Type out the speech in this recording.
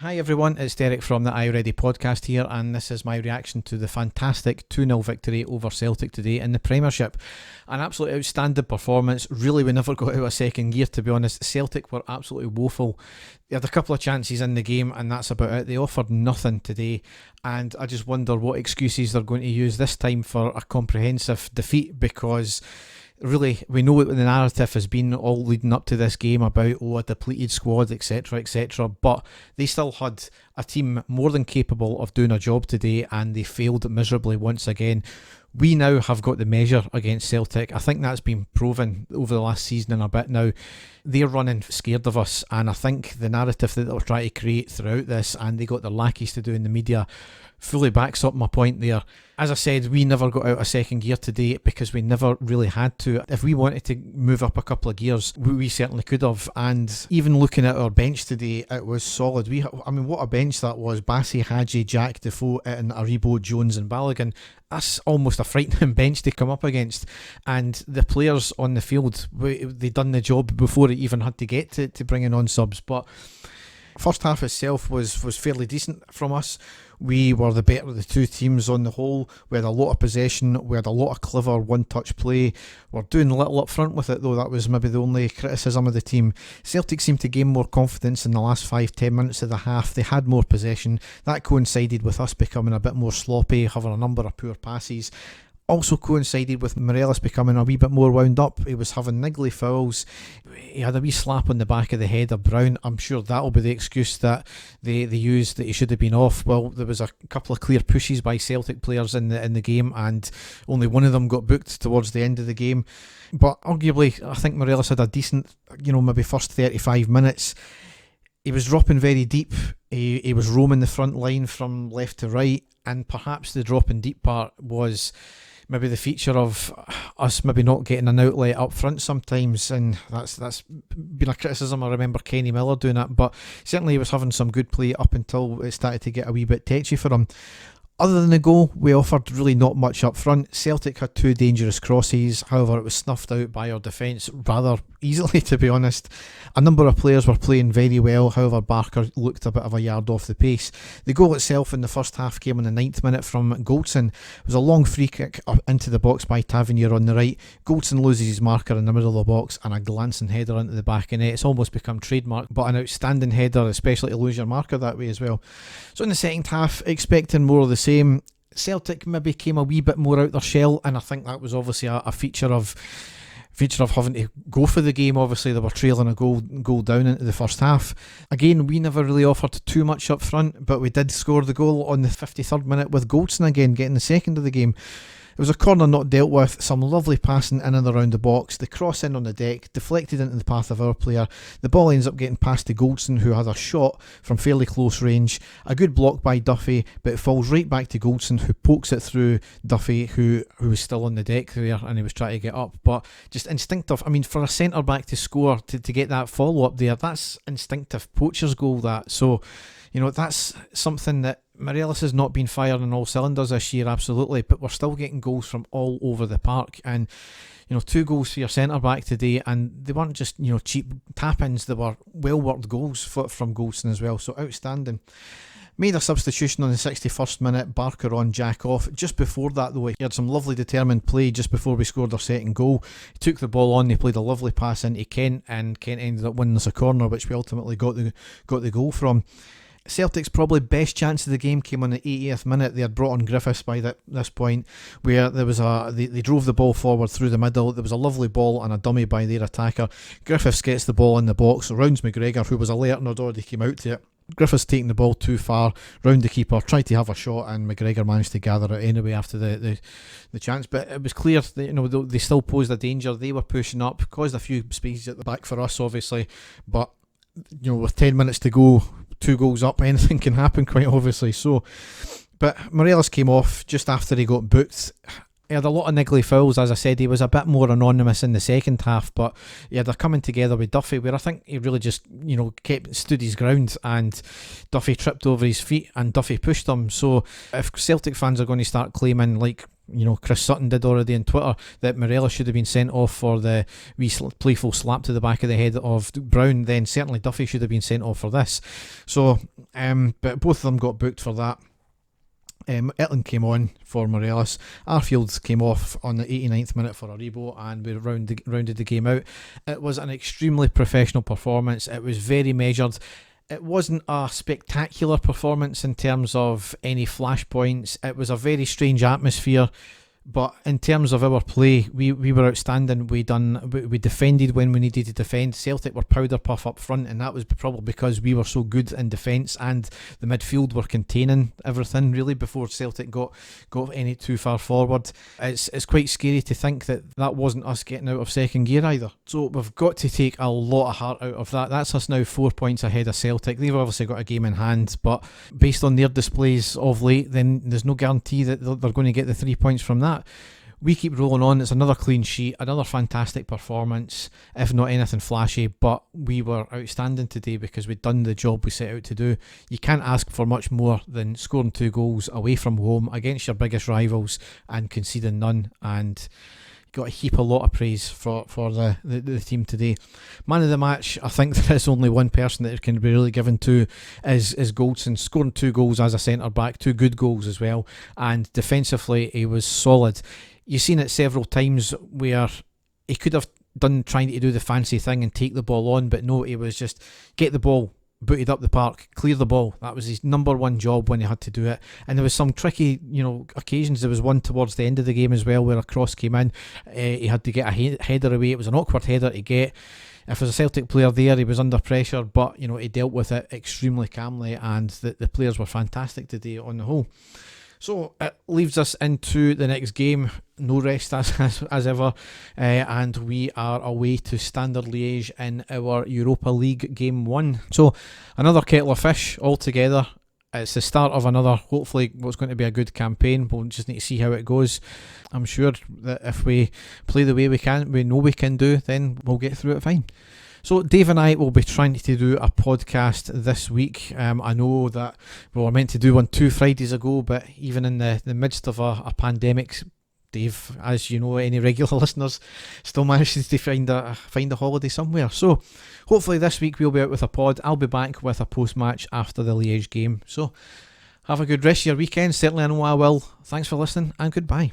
Hi everyone, it's Derek from the I Ready podcast here, and this is my reaction to the fantastic 2-0 victory over Celtic today in the Premiership. An absolutely outstanding performance. Really, we never got out of second gear, to be honest. Celtic were absolutely woeful. They had a couple of chances in the game and that's about it. They offered nothing today, and I just wonder what excuses they're going to use this time for a comprehensive defeat, because really, we know what the narrative has been all leading up to this game about, a depleted squad, etc, etc, but they still had a team more than capable of doing a job today, and they failed miserably once again. We now have got the measure against Celtic. I think that's been proven over the last season and a bit now. They're running scared of us, and I think the narrative that they're trying to create throughout this, and they got their lackeys to do in the media, fully backs up my point there. As I said, we never got out of second gear today because we never really had to. If we wanted to move up a couple of gears, we certainly could have. And even looking at our bench today, it was solid. What a bench that was. Bassey, Hadji, Jack, Defoe, and Aribo, Jones and Balogun. That's almost a frightening bench to come up against. And the players on the field, they done the job before it even had to get to bringing on subs. But first half itself was fairly decent from us. We were the better of the two teams on the whole. We had a lot of possession, we had a lot of clever one-touch play. We're doing little up front with it though, that was maybe the only criticism of the team. Celtic seemed to gain more confidence in the last 5-10 minutes of the half. They had more possession. That coincided with us becoming a bit more sloppy, having a number of poor passes. Also coincided with Morelos becoming a wee bit more wound up. He was having niggly fouls. He had a wee slap on the back of the head of Brown. I'm sure that'll be the excuse that they used, that he should have been off. Well, there was a couple of clear pushes by Celtic players in the game, and only one of them got booked towards the end of the game. But arguably, I think Morelos had a decent, maybe first 35 minutes. He was dropping very deep. He was roaming the front line from left to right, and perhaps the dropping deep part was maybe the feature of us maybe not getting an outlet up front sometimes, and that's been a criticism. I remember Kenny Miller doing that, but certainly he was having some good play up until it started to get a wee bit tetchy for him. Other than the goal, we offered really not much up front. Celtic had two dangerous crosses, however it was snuffed out by our defence rather easily, to be honest. A number of players were playing very well, however Barker looked a bit of a yard off the pace. The goal itself in the first half came in the 9th minute from Goldson. It was a long free kick up into the box by Tavernier on the right. Goldson loses his marker in the middle of the box, and a glancing header into the back of net. It's almost become trademark, but an outstanding header, especially to lose your marker that way as well. So in the second half, expecting more of the same. Celtic maybe came a wee bit more out their shell, and I think that was obviously a feature of having to go for the game. Obviously they were trailing a goal down into the first half. Again, we never really offered too much up front, but we did score the goal on the 53rd minute with Goldson again getting the second of the game. It was a corner not dealt with, some lovely passing in and around the box, the cross in on the deck, deflected into the path of our player. The ball ends up getting past to Goldson, who had a shot from fairly close range. A good block by Duffy, but it falls right back to Goldson, who pokes it through Duffy, who was still on the deck there, and he was trying to get up. But just instinctive. For a centre-back to score, to get that follow-up there, that's instinctive poacher's goal, that. So, that's something that Morelos has not been firing on all cylinders this year, absolutely, but we're still getting goals from all over the park. And 2 goals for your centre back today, and they weren't just cheap tap-ins, they were well worked goals from Goldson as well. So outstanding. Made a substitution on the 61st minute, Barker on, Jack off. Just before that though, he had some lovely determined play just before we scored our second goal. He took the ball on, he played a lovely pass into Kent, and Kent ended up winning us a corner, which we ultimately got the goal from. Celtic's probably best chance of the game came on the 80th minute. They had brought on Griffiths by this point, where there was they drove the ball forward through the middle. There was a lovely ball and a dummy by their attacker. Griffiths gets the ball in the box, rounds McGregor, who was alert and had already came out to it. Griffiths taking the ball too far, round the keeper, tried to have a shot, and McGregor managed to gather it anyway after the chance. But it was clear that they still posed a danger. They were pushing up, caused a few spaces at the back for us obviously, but with 10 minutes to go, 2 goals up, anything can happen quite obviously. So, but Morelos came off just after he got booked. He had a lot of niggly fouls. As I said, he was a bit more anonymous in the second half, but they're coming together with Duffy, where I think he really just stood his ground, and Duffy tripped over his feet and Duffy pushed him. So if Celtic fans are going to start claiming like Chris Sutton did already on Twitter, that Morelos should have been sent off for the wee playful slap to the back of the head of Brown, then certainly Duffy should have been sent off for this. So, but both of them got booked for that. Etling came on for Morelos. Arfield came off on the 89th minute for a rebo, and we rounded the game out. It was an extremely professional performance. It was very measured. It wasn't a spectacular performance in terms of any flashpoints. It was a very strange atmosphere. But in terms of our play, we were outstanding. We defended when we needed to defend. Celtic were powder puff up front, and that was probably because we were so good in defence, and the midfield were containing everything really before Celtic got any too far forward. It's quite scary to think that wasn't us getting out of second gear either. So we've got to take a lot of heart out of that. That's us now 4 points ahead of Celtic. They've obviously got a game in hand, but based on their displays of late, then there's no guarantee that they're going to get the 3 points from that. We keep rolling on. It's another clean sheet, another fantastic performance, if not anything flashy, but we were outstanding today because we'd done the job we set out to do. You can't ask for much more than scoring 2 goals away from home against your biggest rivals and conceding none, and got a heap a lot of praise for the team today. Man of the match, I think there is only one person that it can be really given to is Goldson, scoring 2 goals as a centre back, 2 good goals as well, and defensively he was solid. You've seen it several times where he could have done trying to do the fancy thing and take the ball on, but no, he was just get the ball booted up the park, clear the ball. That was his number one job when he had to do it. And there was some tricky, occasions. There was one towards the end of the game as well where a cross came in. He had to get a header away. It was an awkward header to get. If there's a Celtic player there, he was under pressure, but he dealt with it extremely calmly, and the players were fantastic today on the whole. So it leaves us into the next game. No rest as ever, and we are away to Standard Liège in our Europa League game 1. So another kettle of fish altogether. It's the start of another, hopefully, what's going to be a good campaign. We'll just need to see how it goes. I'm sure that if we play the way we know we can do, then we'll get through it fine. So Dave and I will be trying to do a podcast this week. I know that we were meant to do one 2 Fridays ago, but even in the midst of a pandemic, Dave, as you know, any regular listeners, still manages to find a holiday somewhere. So hopefully this week we'll be out with a pod. I'll be back with a post-match after the Liège game. So have a good rest of your weekend. Certainly I know I will. Thanks for listening, and goodbye.